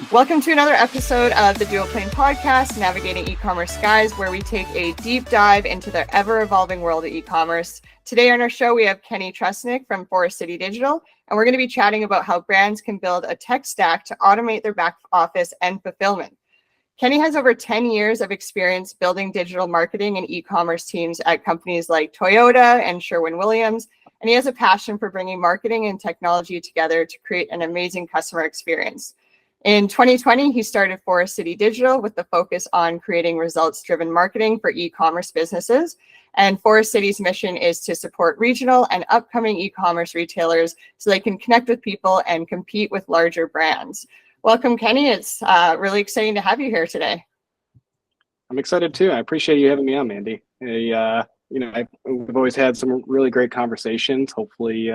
Welcome to another episode of the Duoplane Podcast, Navigating E-commerce Skies, where we take a deep dive into the ever-evolving world of e-commerce. Today on our show, we have Kenny Trusnik from Forest City Digital, and we're going to be chatting about how brands can build a tech stack to automate their back office and fulfillment. Kenny has over 10 years of experience building digital marketing and e-commerce teams at companies like Toyota and Sherwin Williams, and he has a passion for bringing marketing and technology together to create an amazing customer experience. In 2020, he started Forest City Digital with the focus on creating results-driven marketing for e-commerce businesses. And Forest City's mission is to support regional and upcoming e-commerce retailers so they can connect with people and compete with larger brands. Welcome, Kenny. It's really exciting to have you here today. I'm excited too. I appreciate you having me on, Mandy. We've always had some really great conversations. Hopefully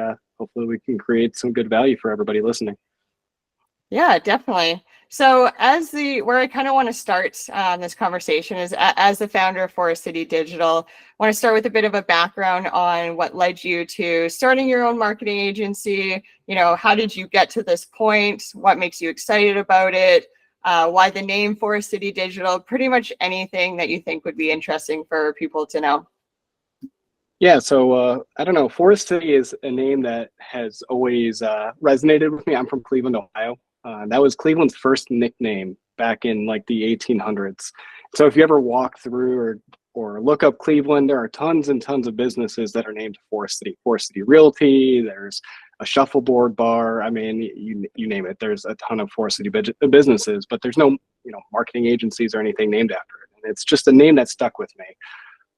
we can create some good value for everybody listening. Yeah, definitely. So where I kind of want to start this conversation is as the founder of Forest City Digital, I want to start with a bit of a background on what led you to starting your own marketing agency. You know, how did you get to this point? What makes you excited about it? Why the name Forest City Digital? Pretty much anything that you think would be interesting for people to know. Yeah, so I don't know. Forest City is a name that has always resonated with me. I'm from Cleveland, Ohio. That was Cleveland's first nickname back in like the 1800s. So if you ever walk through or look up Cleveland, there are tons and tons of businesses that are named Forest City. Forest City Realty, there's a shuffleboard bar. I mean, you name it. There's a ton of Forest City businesses, but there's no marketing agencies or anything named after it. And it's just a name that stuck with me.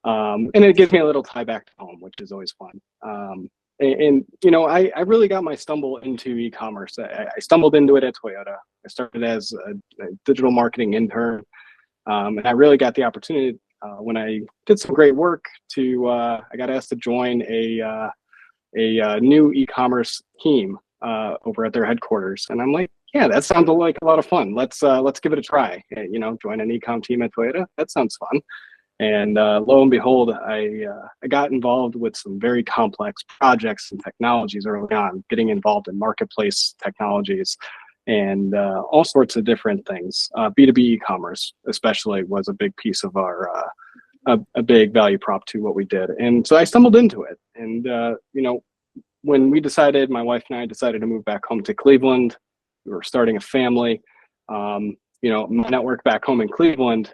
And it gives me a little tie back to home, which is always fun. I really got my stumble into e-commerce. I stumbled into it at Toyota. I started as a digital marketing intern, and I really got the opportunity when I did some great work I got asked to join a new e-commerce team over at their headquarters, and I'm like, yeah, that sounds like a lot of fun. Let's give it a try. Join an e-com team at Toyota. That sounds fun. And lo and behold, I got involved with some very complex projects and technologies early on, getting involved in marketplace technologies and all sorts of different things. B2B e-commerce especially was a big piece of our, a big value prop to what we did. And so I stumbled into it. And, when my wife and I decided to move back home to Cleveland, we were starting a family. My network back home in Cleveland,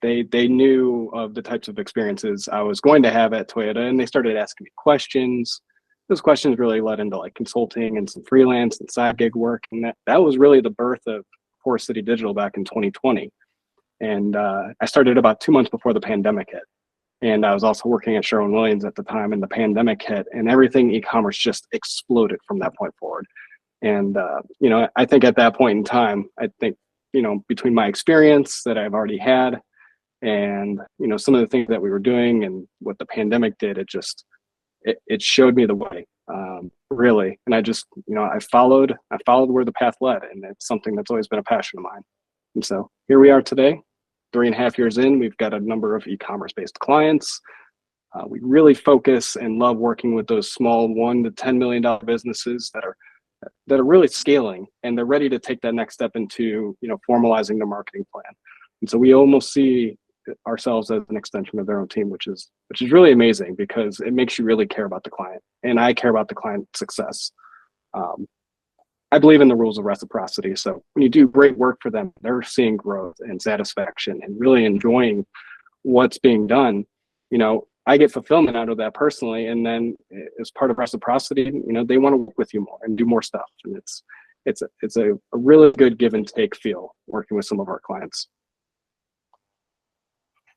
they knew of the types of experiences I was going to have at Toyota, and they started asking me questions. Those questions really led into like consulting and some freelance and side gig work. And that was really the birth of Forest City Digital back in 2020. And I started about 2 months before the pandemic hit. And I was also working at Sherwin Williams at the time, and the pandemic hit, and everything e-commerce just exploded from that point forward. And, I think at that point in time, between my experience that I've already had, and some of the things that we were doing and what the pandemic did, it showed me the way, really. And I followed where the path led, and it's something that's always been a passion of mine. And so here we are today, 3.5 years in. We've got a number of e-commerce based clients. We really focus and love working with those small $1 to $10 million businesses that are really scaling, and they're ready to take that next step into formalizing their marketing plan. And so we almost see ourselves as an extension of their own team, which is really amazing because it makes you really care about the client, and I care about the client's success. I believe in the rules of reciprocity. So when you do great work for them, they're seeing growth and satisfaction and really enjoying what's being done. I get fulfillment out of that personally, and then as part of reciprocity, they want to work with you more and do more stuff. And it's a really good give and take feel working with some of our clients.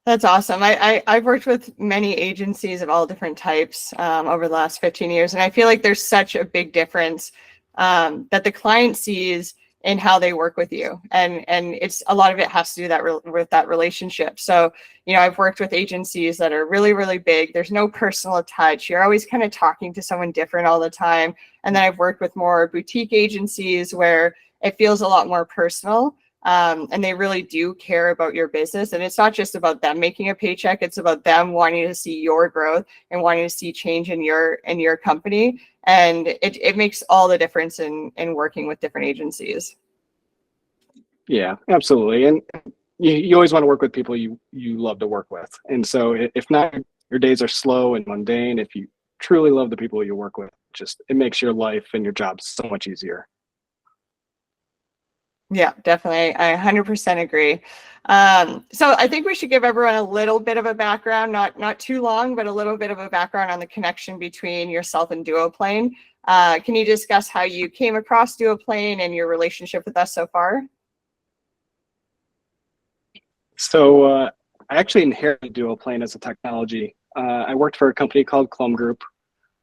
That's awesome. I've worked with many agencies of all different types over the last 15 years. And I feel like there's such a big difference that the client sees in how they work with you. And it's a lot of it has to do with that relationship. So, I've worked with agencies that are really, really big. There's no personal touch. You're always kind of talking to someone different all the time. And then I've worked with more boutique agencies where it feels a lot more personal. And they really do care about your business. And it's not just about them making a paycheck. It's about them wanting to see your growth and wanting to see change in your company. And it makes all the difference in working with different agencies. Yeah, absolutely. And you always want to work with people you love to work with. And so if not, your days are slow and mundane. If you truly love the people you work with, just it makes your life and your job so much easier. Yeah, definitely. I 100% agree. So I think we should give everyone a little bit of a background, not too long, but a little bit of a background on the connection between yourself and Duoplane. Can you discuss how you came across Duoplane and your relationship with us so far? So I actually inherited Duoplane as a technology. I worked for a company called Clum Group,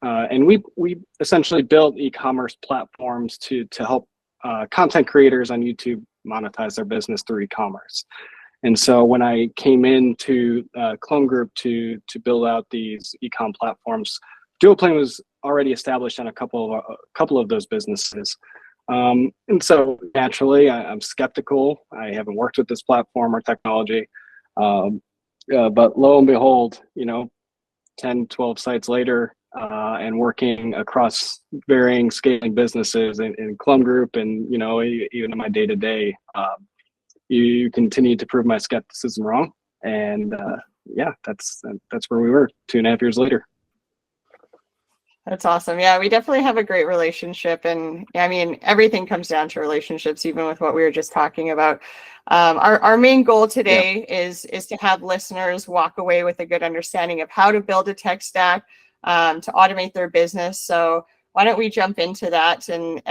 and we essentially built e-commerce platforms to help content creators on YouTube monetize their business through e-commerce. And so when I came into Clone Group to build out these e-com platforms, Duoplane was already established on a couple of those businesses. And so naturally, I'm skeptical. I haven't worked with this platform or technology, but lo and behold, 10, 12 sites later, and working across varying scaling businesses in Clum Group, and even in my day to day, you continue to prove my skepticism wrong. And yeah, that's where we were 2.5 years later. That's awesome. Yeah, we definitely have a great relationship. And I mean, everything comes down to relationships, even with what we were just talking about. Our main goal today is to have listeners walk away with a good understanding of how to build a tech stack to automate their business. So why don't we jump into that? And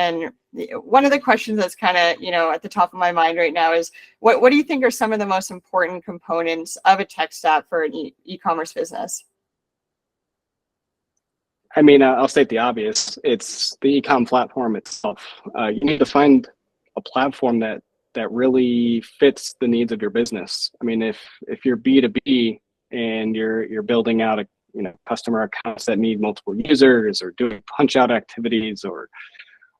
one of the questions that's kind of, at the top of my mind right now is what do you think are some of the most important components of a tech stack for an e-commerce business? I mean, I'll state the obvious. It's the e-com platform itself. You need to find a platform that really fits the needs of your business. I mean, if you're B2B and you're building out customer accounts that need multiple users, or doing punch out activities, or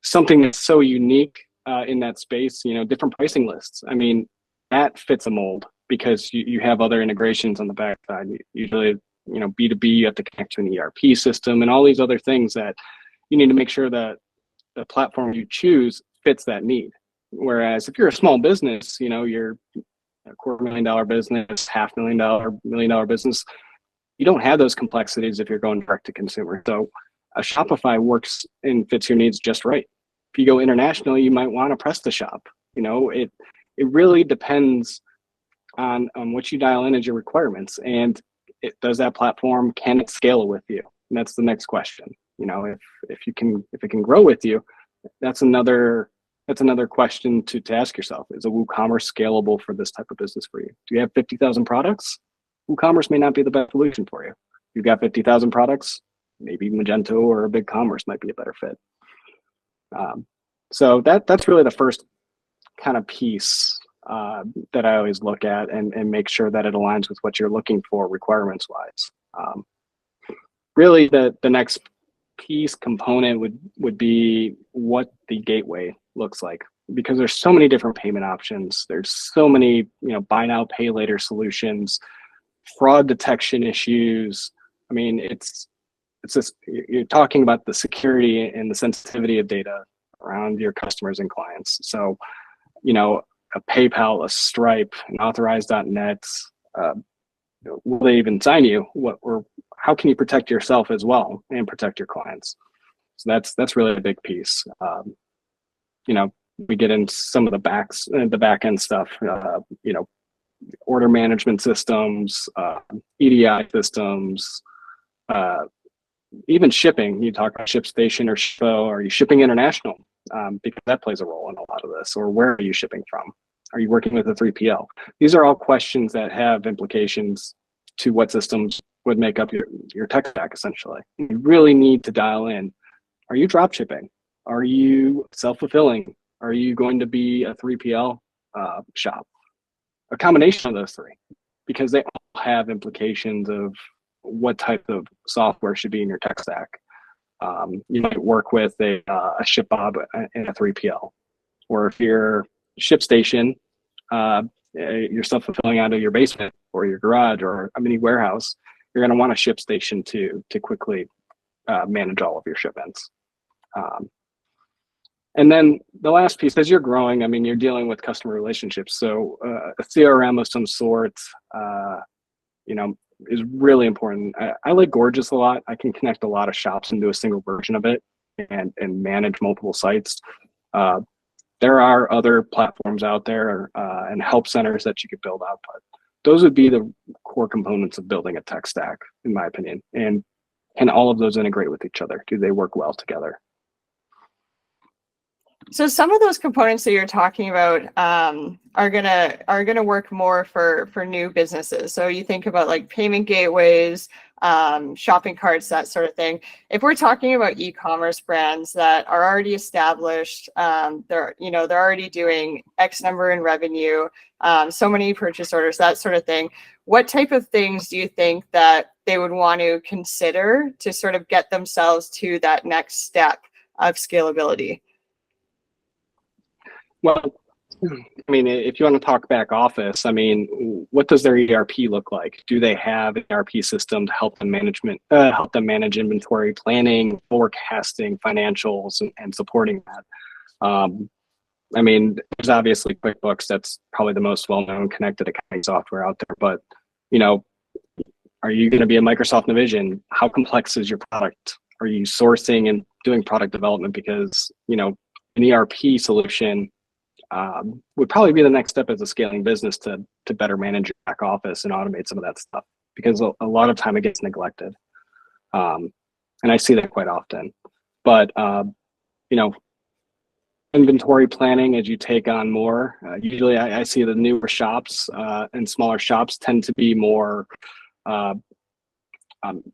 something that's so unique in that space, different pricing lists. I mean, that fits a mold because you have other integrations on the backside. Usually, B2B, you have to connect to an ERP system and all these other things that you need to make sure that the platform you choose fits that need. Whereas if you're a small business, you're a $250,000 business, $500,000, $1 million business, you don't have those complexities if you're going direct to consumer. So a Shopify works and fits your needs just right. If you go international, you might want to press the shop. It really depends on what you dial in as your requirements. And does that platform, can it scale with you? And that's the next question. If it can grow with you, that's another question to ask yourself. Is a WooCommerce scalable for this type of business for you? Do you have 50,000 products? WooCommerce may not be the best solution for you. You've got 50,000 products, maybe Magento or a BigCommerce might be a better fit. So that's really the first kind of piece that I always look at and make sure that it aligns with what you're looking for requirements wise. Really the next piece component would be what the gateway looks like, because there's so many different payment options. There's so many, buy now, pay later solutions, fraud detection issues. I mean, it's just, you're talking about the security and the sensitivity of data around your customers and clients. So, a PayPal, a Stripe, an Authorize.net, will they even sign you? How can you protect yourself as well and protect your clients? So that's really a big piece. We get into some of the back end stuff. Order management systems, EDI systems, even shipping. You talk about ShipStation or Shippo. Are you shipping international? Because that plays a role in a lot of this. Or where are you shipping from? Are you working with a 3PL? These are all questions that have implications to what systems would make up your tech stack, essentially. You really need to dial in. Are you drop shipping? Are you self-fulfilling? Are you going to be a 3PL shop? A combination of those three, because they all have implications of what type of software should be in your tech stack. You might work with a ShipBob and a 3PL, or if you're ShipStation, you're self-fulfilling out of your basement or your garage or a mini warehouse, you're going to want a ShipStation to quickly manage all of your shipments. And then the last piece, as you're growing, I mean, you're dealing with customer relationships. So a CRM of some sort, you know, is really important. I like Gorgias a lot. I can connect a lot of shops into a single version of it and manage multiple sites. There are other platforms out there and help centers that you could build out, but those would be the core components of building a tech stack, in my opinion. And can all of those integrate with each other? Do they work well together? So some of those components that you're talking about are gonna work more for new businesses. So you think about like payment gateways, shopping carts, that sort of thing. If we're talking about e-commerce brands that are already established, they're already doing X number in revenue, so many purchase orders, that sort of thing. What type of things do you think that they would want to consider to sort of get themselves to that next step of scalability? Well, I mean, if you want to talk back office, I mean, what does their ERP look like? Do they have an ERP system to help them manage inventory planning, forecasting, financials, and supporting that? I mean, there's obviously QuickBooks. That's probably the most well-known connected accounting software out there. But, you know, are you going to be a Microsoft Navision? How complex is your product? Are you sourcing and doing product development? Because, you know, an ERP solution would probably be the next step as a scaling business to better manage your back office and automate some of that stuff, because a lot of time it gets neglected. And I see that quite often. But, you know, inventory planning as you take on more, usually I see the newer shops and smaller shops tend to be more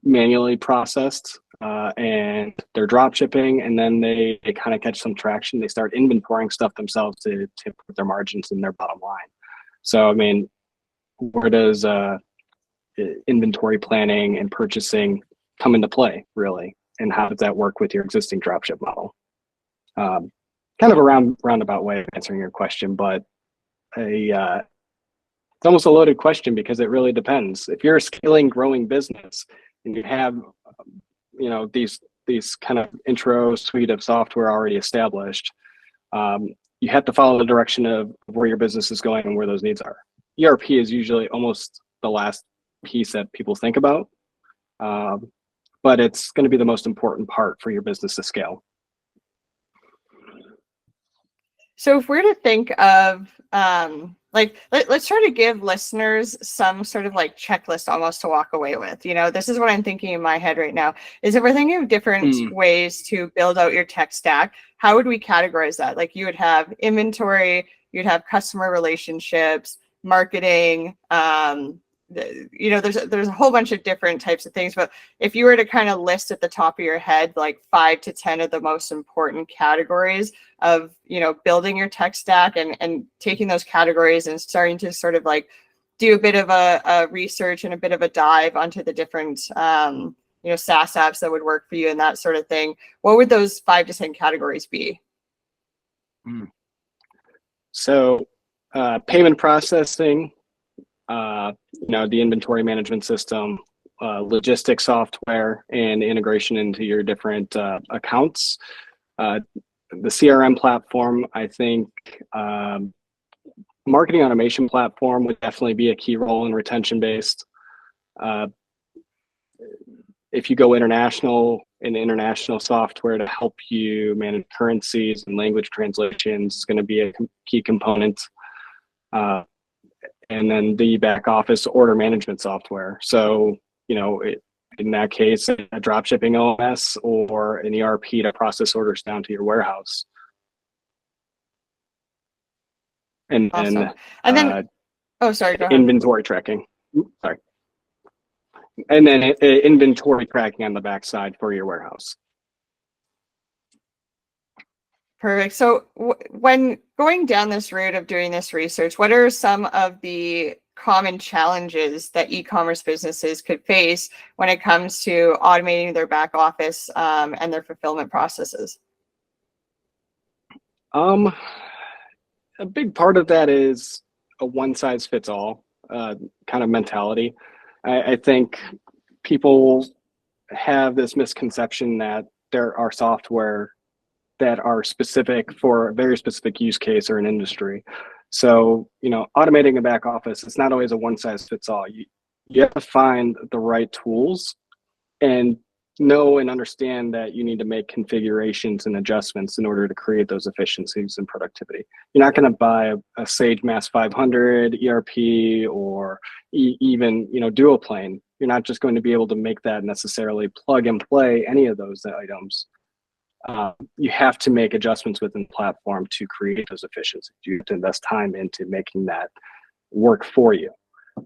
manually processed, and they're drop shipping, and then they kind of catch some traction. They start inventorying stuff themselves to put their margins in their bottom line. So, I mean, where does inventory planning and purchasing come into play, really? And how does that work with your existing dropship model? Kind of a roundabout way of answering your question, but it's almost a loaded question because it really depends. If you're a scaling, growing business and you have, you know, these kind of intro suite of software already established, you have to follow the direction of where your business is going and where those needs are. ERP is usually almost the last piece that people think about, but it's going to be the most important part for your business to scale. So if we're to think of like, let's try to give listeners some sort of like checklist almost to walk away with. You know, this is what I'm thinking in my head right now, is if we're thinking of different ways to build out your tech stack, how would we categorize that? Like you would have inventory, you'd have customer relationships, marketing, you know, there's a whole bunch of different types of things, but if you were to kind of list at the top of your head, like 5 to 10 of the most important categories of, you know, building your tech stack and taking those categories and starting to sort of like do a bit of a research and a bit of a dive onto the different, you know, SaaS apps that would work for you and that sort of thing, what would those 5 to 10 categories be? So payment processing, you know, the inventory management system, logistics software, and integration into your different accounts. The CRM platform, I think, marketing automation platform would definitely be a key role in retention based. If you go international, an international software to help you manage currencies and language translations is going to be a key component. And then the back office order management software. So, you know, in that case, a drop shipping OS or an ERP to process orders down to your warehouse. And awesome. And then, oh, sorry, go ahead. Inventory tracking. Sorry. And then inventory tracking on the backside for your warehouse. Perfect. So when going down this route of doing this research, what are some of the common challenges that e-commerce businesses could face when it comes to automating their back office and their fulfillment processes? A big part of that is a one size fits all kind of mentality. I think people have this misconception that there are software that are specific for a very specific use case or an industry. So, automating a back office, it's not always a one size fits all. You have to find the right tools and know and understand that you need to make configurations and adjustments in order to create those efficiencies and productivity. You're not going to buy a Sage Mass 500 ERP or even, Duoplane. You're not just going to be able to make that necessarily plug and play any of those items. You have to make adjustments within the platform to create those efficiencies. You have to invest time into making that work for you.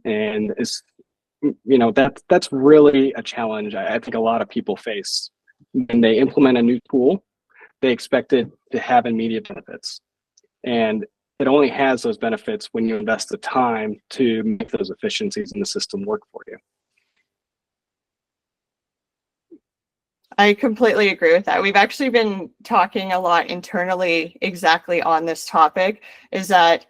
And that's really a challenge I think a lot of people face. When they implement a new tool, they expect it to have immediate benefits. And it only has those benefits when you invest the time to make those efficiencies in the system work for you. I completely agree with that. We've actually been talking a lot internally exactly on this topic, is that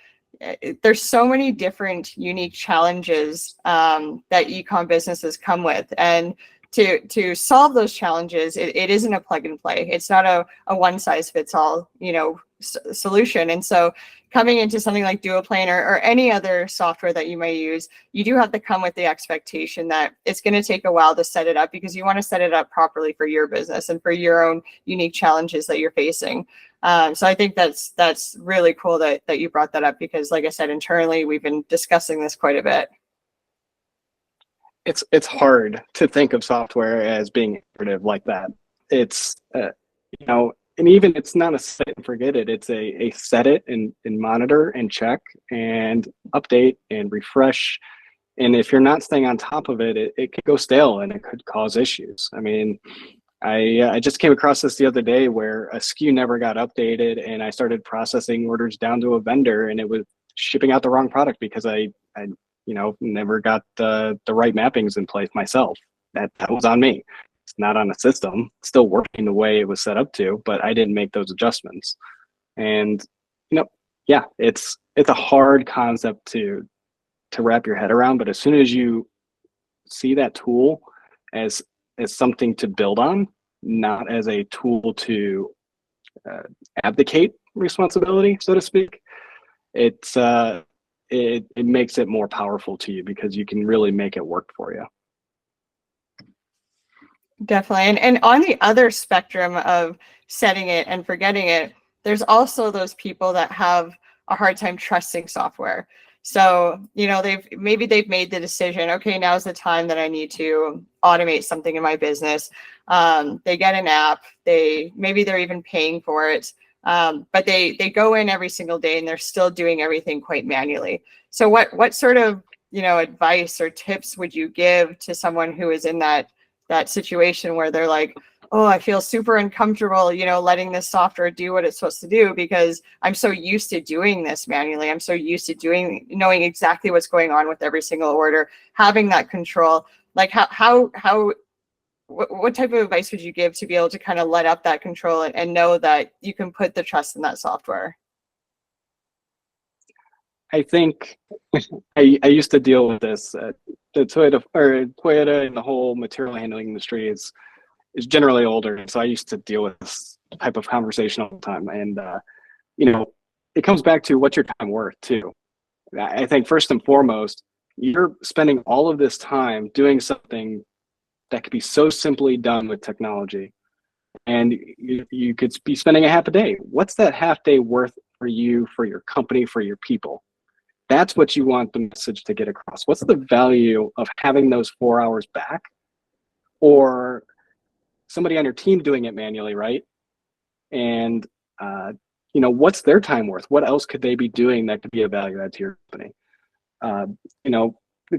there's so many different unique challenges that e-com businesses come with. And to solve those challenges, it isn't a plug and play. It's not a one size fits all, solution. And so coming into something like Duoplane or any other software that you may use, you do have to come with the expectation that it's going to take a while to set it up, because you want to set it up properly for your business and for your own unique challenges that you're facing. So I think that's really cool that you brought that up, because like I said, internally, we've been discussing this quite a bit. It's hard to think of software as being iterative like that. It's, and even it's not a set and forget it. It's a set it and monitor and check and update and refresh. And if you're not staying on top of it, it could go stale and it could cause issues. I mean, I just came across this the other day where a SKU never got updated, and I started processing orders down to a vendor, and it was shipping out the wrong product because I never got the right mappings in place myself. That was on me. It's not on the system. It's still working the way it was set up to, but I didn't make those adjustments. And it's a hard concept to wrap your head around. But as soon as you see that tool as something to build on, not as a tool to abdicate responsibility, so to speak, it makes it more powerful to you, because you can really make it work for you. Definitely. And on the other spectrum of setting it and forgetting it, there's also those people that have a hard time trusting software. So, they've made the decision, okay, now's the time that I need to automate something in my business. They get an app, maybe they're even paying for it. But they go in every single day and they're still doing everything quite manually. So what sort of, advice or tips would you give to someone who is in that situation where they're like, oh, I feel super uncomfortable, letting this software do what it's supposed to do, because I'm so used to doing this manually. I'm so used to knowing exactly what's going on with every single order, having that control. Like what type of advice would you give to be able to kind of let up that control and know that you can put the trust in that software? I think I used to deal with this. The Toyota and the whole material handling industry is generally older, so I used to deal with this type of conversation all the time. And it comes back to what's your time worth too. I think first and foremost, you're spending all of this time doing something that could be so simply done with technology, and you could be spending a half a day. What's that half day worth for you, for your company, for your people? That's what you want the message to get across. What's the value of having those 4 hours back, or somebody on your team doing it manually, right? And what's their time worth? What else could they be doing that could be a value add to your company?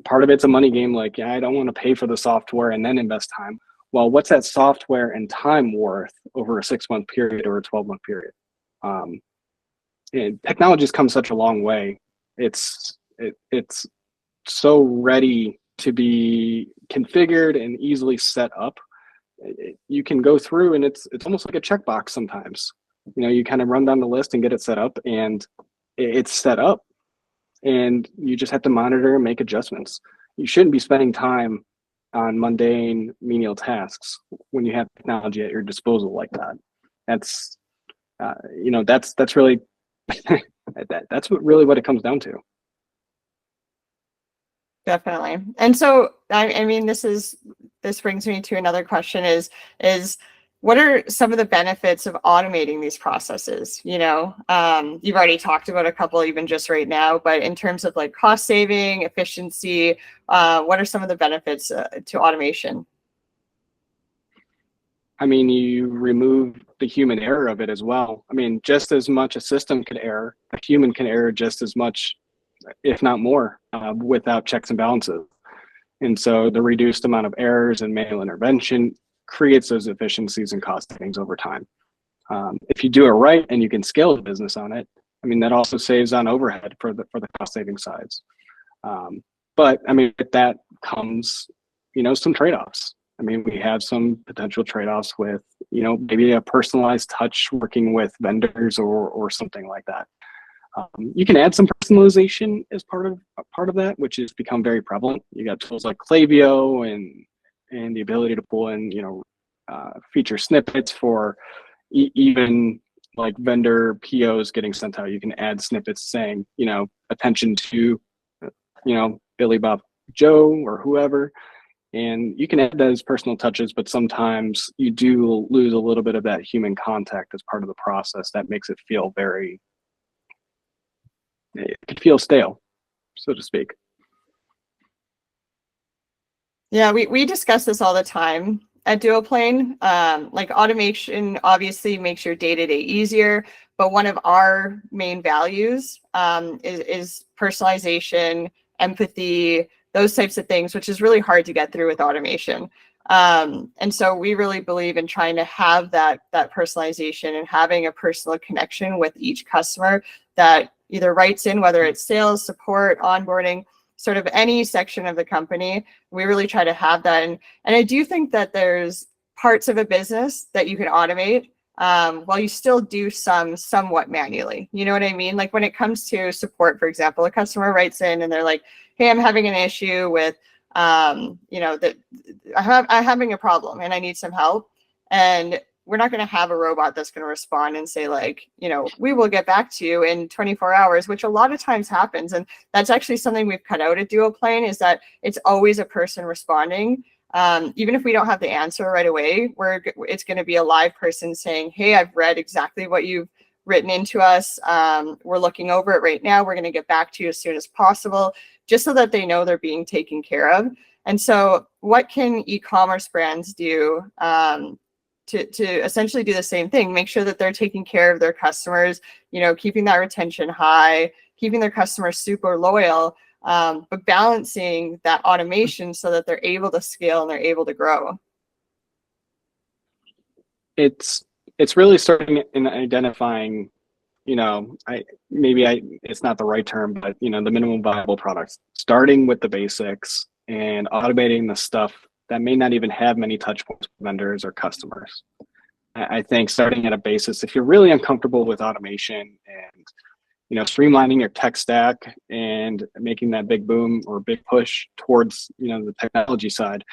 Part of it's a money game. Like, I don't want to pay for the software and then invest time. Well, what's that software and time worth over a 6-month period or a 12-month period? And technology's come such a long way. It's so ready to be configured and easily set up. You can go through, and it's almost like a checkbox sometimes. You kind of run down the list and get it set up, and it's set up, and you just have to monitor and make adjustments. You shouldn't be spending time on mundane menial tasks when you have technology at your disposal like that. That's really that's what it comes down to. Definitely. And so, I mean, this brings me to another question is what are some of the benefits of automating these processes? You've already talked about a couple even just right now, but in terms of like cost saving, efficiency, what are some of the benefits to automation? I mean, you remove the human error of it as well. I mean, just as much a system could err, a human can err just as much, if not more, without checks and balances. And so the reduced amount of errors and manual intervention creates those efficiencies and cost savings over time. If you do it right and you can scale the business on it, I mean, that also saves on overhead for the cost saving sides. But I mean, with that comes, some trade-offs. I mean, we have some potential trade-offs with, maybe a personalized touch working with vendors or something like that. You can add some personalization as part of that, which has become very prevalent. You got tools like Klaviyo and the ability to pull in, feature snippets for even like vendor POs getting sent out. You can add snippets saying, attention to, Billy Bob Joe or whoever. And you can add those personal touches, but sometimes you do lose a little bit of that human contact as part of the process. That makes it feel it could feel stale, so to speak. Yeah, we discuss this all the time at Duoplane. Like automation obviously makes your day-to-day easier, but one of our main values is personalization, empathy, those types of things, which is really hard to get through with automation. And so we really believe in trying to have that personalization and having a personal connection with each customer that either writes in, whether it's sales, support, onboarding, sort of any section of the company. We really try to have that. And I do think that there's parts of a business that you can automate while you still do somewhat manually. You know what I mean? Like when it comes to support, for example, a customer writes in and they're like, hey, I'm having an issue with, that I'm having a problem and I need some help. And we're not going to have a robot that's going to respond and say like, we will get back to you in 24 hours, which a lot of times happens. And that's actually something we've cut out at Duoplane, is that it's always a person responding. Even if we don't have the answer right away, it's going to be a live person saying, hey, I've read exactly what you've written into us. We're looking over it right now. We're going to get back to you as soon as possible, just so that they know they're being taken care of. And so what can e-commerce brands do to essentially do the same thing, make sure that they're taking care of their customers, keeping that retention high, keeping their customers super loyal, but balancing that automation so that they're able to scale and they're able to grow? It's really starting in identifying, it's not the right term, but the minimum viable products, starting with the basics and automating the stuff that may not even have many touch points with vendors or customers. I think starting at a basis, if you're really uncomfortable with automation and streamlining your tech stack and making that big boom or big push towards the technology side,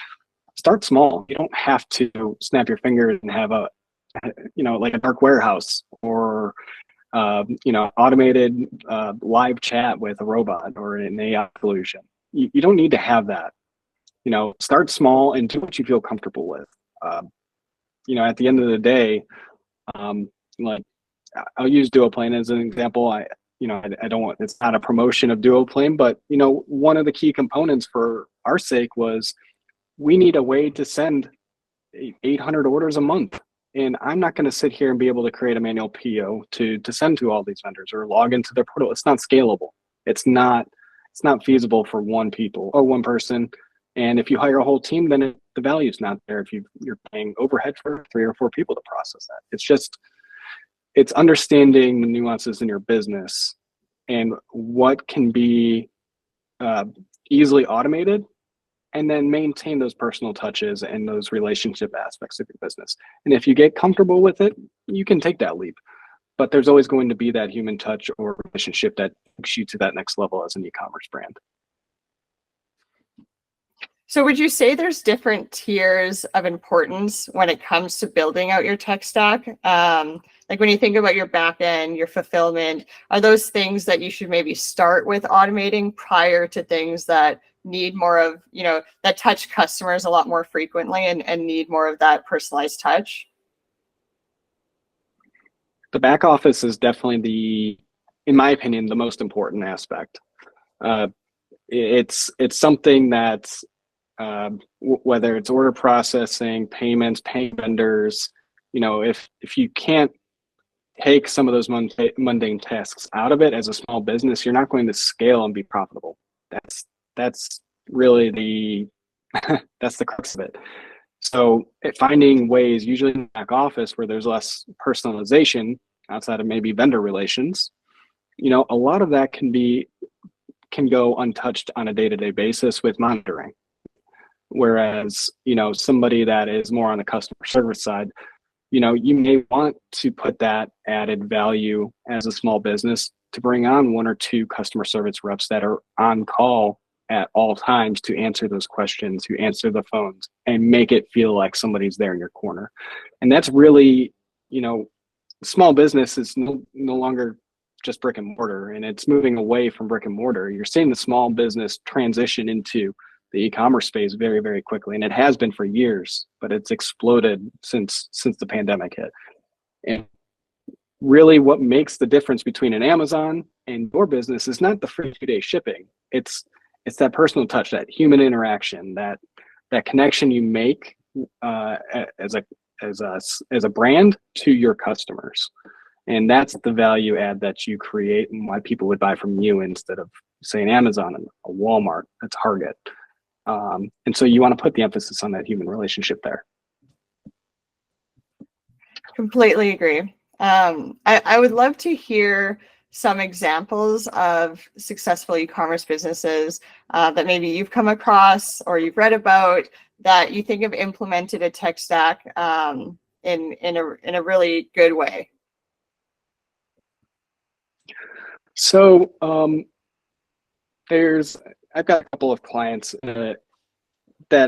start small. You don't have to snap your fingers and have like a dark warehouse or automated live chat with a robot or an AI solution. You don't need to have that. Start small and do what you feel comfortable with. At the end of the day, like I'll use Duoplane as an example. I don't want, it's not a promotion of Duoplane, but one of the key components for our sake was we need a way to send 800 orders a month. And I'm not going to sit here and be able to create a manual PO to send to all these vendors or log into their portal. It's not scalable. It's not feasible for one person. And if you hire a whole team, then the value's not there if you're paying overhead for 3 or 4 people to process that. It's understanding the nuances in your business and what can be easily automated, and then maintain those personal touches and those relationship aspects of your business. And if you get comfortable with it, you can take that leap. But there's always going to be that human touch or relationship that takes you to that next level as an e-commerce brand. So would you say there's different tiers of importance when it comes to building out your tech stack? Like Like when you think about your back end, your fulfillment, are those things that you should maybe start with automating prior to things that need more of, that touch customers a lot more frequently and need more of that personalized touch? The back office is definitely in my opinion, the most important aspect. It's something that's whether it's order processing, payments, paying vendors, if you can't take some of those mundane tasks out of it as a small business, you're not going to scale and be profitable. That's really that's the crux of it. So finding ways, usually in the back office where there's less personalization outside of maybe vendor relations, a lot of that can go untouched on a day-to-day basis with monitoring. Whereas, somebody that is more on the customer service side, you may want to put that added value as a small business to bring on 1 or 2 customer service reps that are on call at all times to answer those questions, to answer the phones, and make it feel like somebody's there in your corner. And that's really, small business is no longer just brick and mortar, and it's moving away from brick and mortar. You're seeing the small business transition into the e-commerce space very, very quickly, and it has been for years, but it's exploded since the pandemic hit. And really what makes the difference between an Amazon and your business is not the free 2-day shipping. It's that personal touch, that human interaction, that connection you make as a brand to your customers. And that's the value add that you create and why people would buy from you instead of, say, an Amazon, a Walmart, a Target. And so you want to put the emphasis on that human relationship there. Completely agree. I would love to hear some examples of successful e-commerce businesses that maybe you've come across or you've read about that you think have implemented a tech stack in a really good way. So I've got a couple of clients that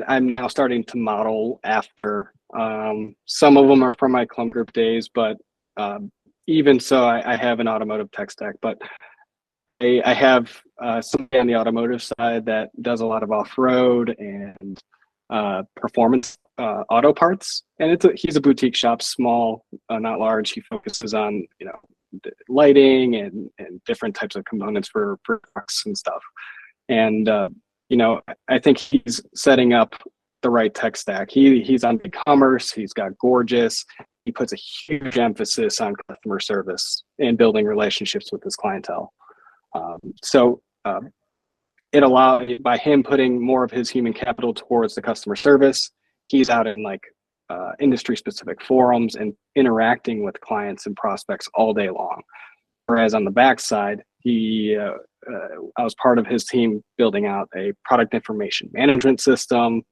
I'm now starting to model after. Some of them are from my Clump Group days, but even so, I have an automotive tech stack. But I have somebody on the automotive side that does a lot of off-road and performance auto parts, and he's a boutique shop, small, not large. He focuses on lighting and different types of components for trucks and stuff. And I think he's setting up the right tech stack. He's on e-commerce. He's got Gorgias. He puts a huge emphasis on customer service and building relationships with his clientele. So it allowed, by him putting more of his human capital towards the customer service, he's out in industry specific forums and interacting with clients and prospects all day long. Whereas on the backside, I was part of his team building out a product information management system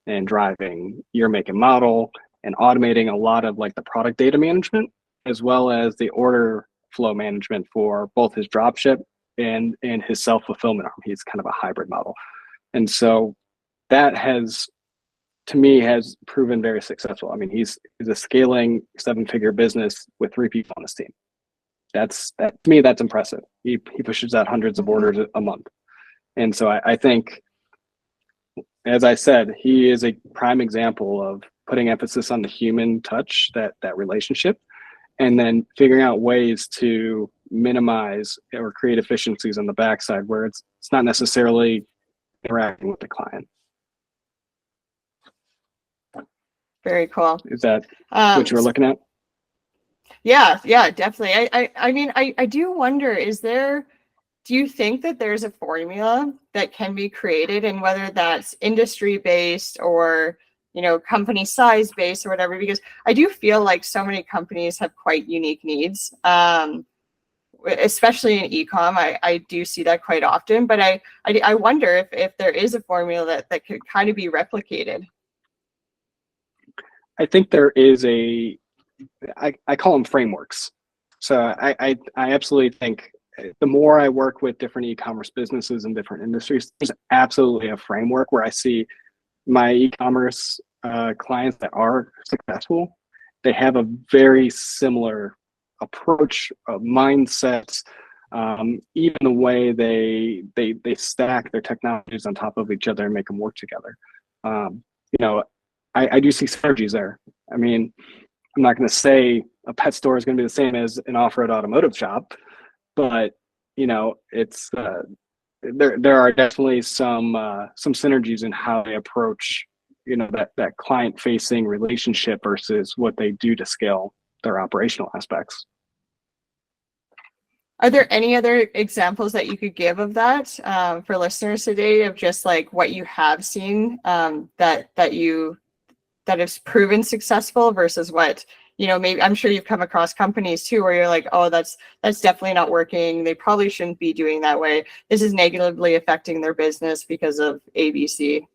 and driving year, make, and model and automating a lot of the product data management, as well as the order flow management for both his dropship and his self-fulfillment arm. He's kind of a hybrid model. And so that has proven very successful. I mean, he's a scaling 7-figure business with 3 people on his team. To me, that's impressive. He pushes out hundreds of orders a month. And so I think, as I said, he is a prime example of putting emphasis on the human touch, that relationship, and then figuring out ways to minimize or create efficiencies on the backside where it's not necessarily interacting with the client. Very cool. Is that what you were looking at? Yeah, definitely. I mean, I do wonder, do you think that there's a formula that can be created, and whether that's industry based or, company size based or whatever? Because I do feel like so many companies have quite unique needs, especially in e-com. I do see that quite often, but I wonder if there is a formula that could kind of be replicated. I think there is I call them frameworks. So I absolutely think the more I work with different e-commerce businesses in different industries, there's absolutely a framework where I see my e-commerce clients that are successful. They have a very similar approach, mindset, even the way they stack their technologies on top of each other and make them work together. I do see synergies there. I mean, I'm not going to say a pet store is going to be the same as an off-road automotive shop, but it's there are definitely some synergies in how they approach that client-facing relationship versus what they do to scale their operational aspects. Are there any other examples that you could give of that for listeners today, of just like what you have seen that has proven successful versus what, maybe I'm sure you've come across companies too where you're like, oh, that's definitely not working. They probably shouldn't be doing that way. This is negatively affecting their business because of ABC.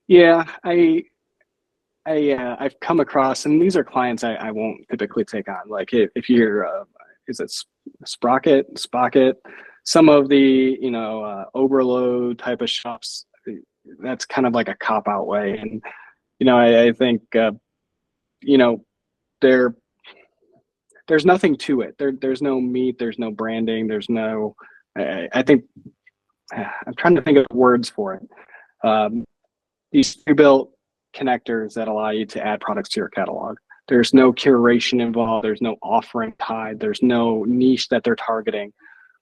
Yeah, I've come across, and these are clients I won't typically take on. Like if you're, is it Sprocket, some of the, overload type of shops, that's kind of like a cop out way. And, I think, there's nothing to it. There's no meat, there's no branding, there's no, I think, I'm trying to think of words for it. These pre-built connectors that allow you to add products to your catalog. There's no curation involved. There's no offering tied. There's no niche that they're targeting.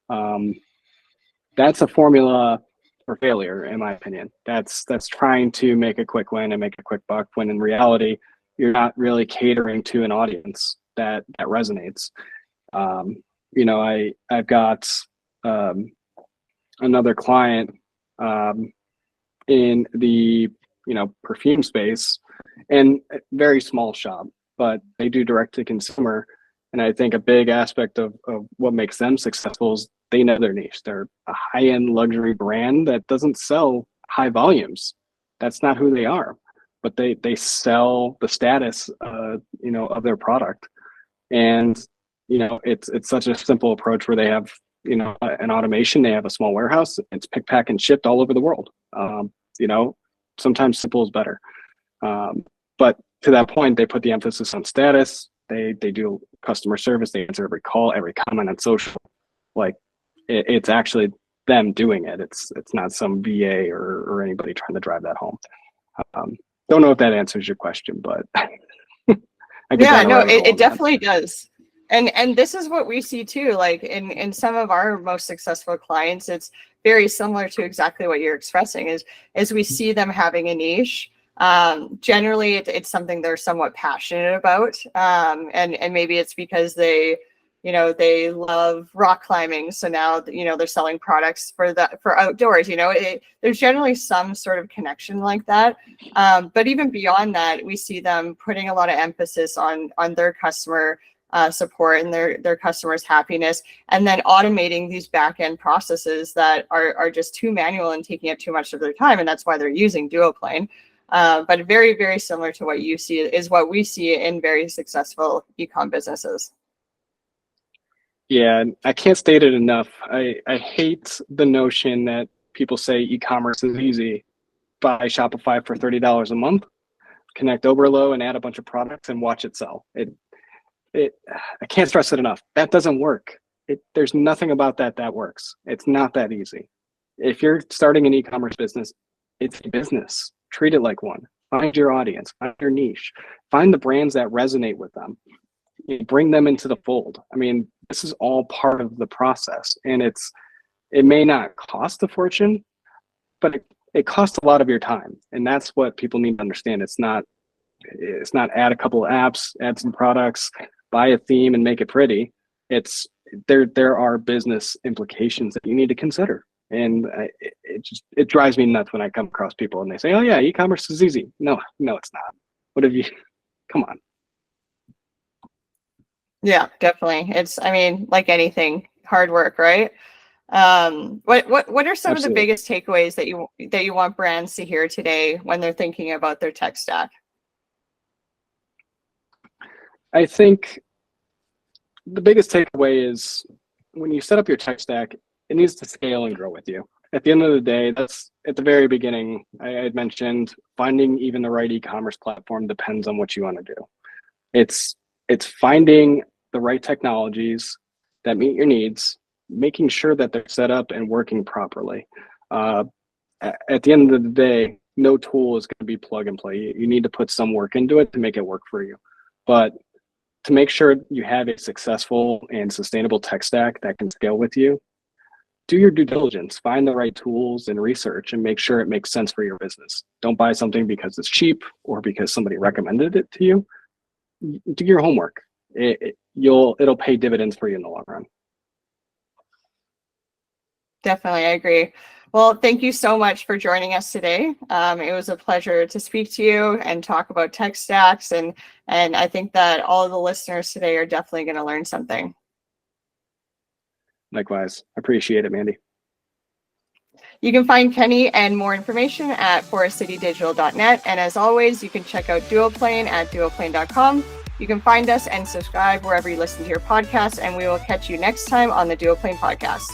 That's a formula for failure, in my opinion. That's trying to make a quick win and make a quick buck, when in reality, you're not really catering to an audience that resonates. I've got another client in the perfume space, and a very small shop, but they do direct to consumer. And I think a big aspect of what makes them successful is they know their niche. They're a high-end luxury brand that doesn't sell high volumes. That's not who they are, but they sell the status of their product. And it's such a simple approach where they have an automation. They have a small warehouse. It's pick, pack, and shipped all over the world. Sometimes simple is better. But to that point, they put the emphasis on status. They do customer service. They answer every call, every comment on social. Like it's actually them doing it. It's not some VA or anybody trying to drive that home. Don't know if that answers your question, but it definitely does. And this is what we see too. Like in some of our most successful clients, it's very similar to exactly what you're expressing. Is we see them having a niche. Generally, it's something they're somewhat passionate about, and maybe it's because they love rock climbing. So now they're selling products for outdoors. There's generally some sort of connection like that. But even beyond that, we see them putting a lot of emphasis on their customer support and their customers' happiness, and then automating these back-end processes that are just too manual and taking up too much of their time, and that's why they're using Duoplane. But very, very similar to what you see is what we see in very successful e-com businesses. Yeah, I can't state it enough. I hate the notion that people say e-commerce is easy. Buy Shopify for $30 a month, connect Oberlo, and add a bunch of products and watch it sell. I can't stress it enough. That doesn't work. There's nothing about that works. It's not that easy. If you're starting an e-commerce business, it's a business. Treat it like one. Find your audience, find your niche, find the brands that resonate with them. Bring them into the fold. I mean, this is all part of the process, and it may not cost a fortune, but it costs a lot of your time, and that's what people need to understand. It's not add a couple of apps, add some products, buy a theme, and make it pretty. It's there are business implications that you need to consider, and it drives me nuts when I come across people and they say, "Oh yeah, e-commerce is easy." No, it's not. What have you? Come on. Yeah, definitely. I mean, like anything, hard work, right? What are some Absolutely. of the biggest takeaways that you want brands to hear today when they're thinking about their tech stack? I think the biggest takeaway is when you set up your tech stack, it needs to scale and grow with you. At the end of the day, that's at the very beginning. I had mentioned finding even the right e-commerce platform depends on what you want to do. it's finding the right technologies that meet your needs, making sure that they're set up and working properly. At the end of the day, no tool is going to be plug and play. You need to put some work into it to make it work for you. But to make sure you have a successful and sustainable tech stack that can scale with you, do your due diligence, find the right tools and research, and make sure it makes sense for your business. Don't buy something because it's cheap or because somebody recommended it to you. Do your homework. It'll pay dividends for you in the long run. Definitely, I agree. Well, thank you so much for joining us today. It was a pleasure to speak to you and talk about tech stacks, and I think that all of the listeners today are definitely going to learn something. Likewise. Appreciate it, Mandy. You can find Kenny and more information at forestcitydigital.net. And as always, you can check out Duoplane at duoplane.com. You can find us and subscribe wherever you listen to your podcast, and we will catch you next time on the Duoplane Podcast.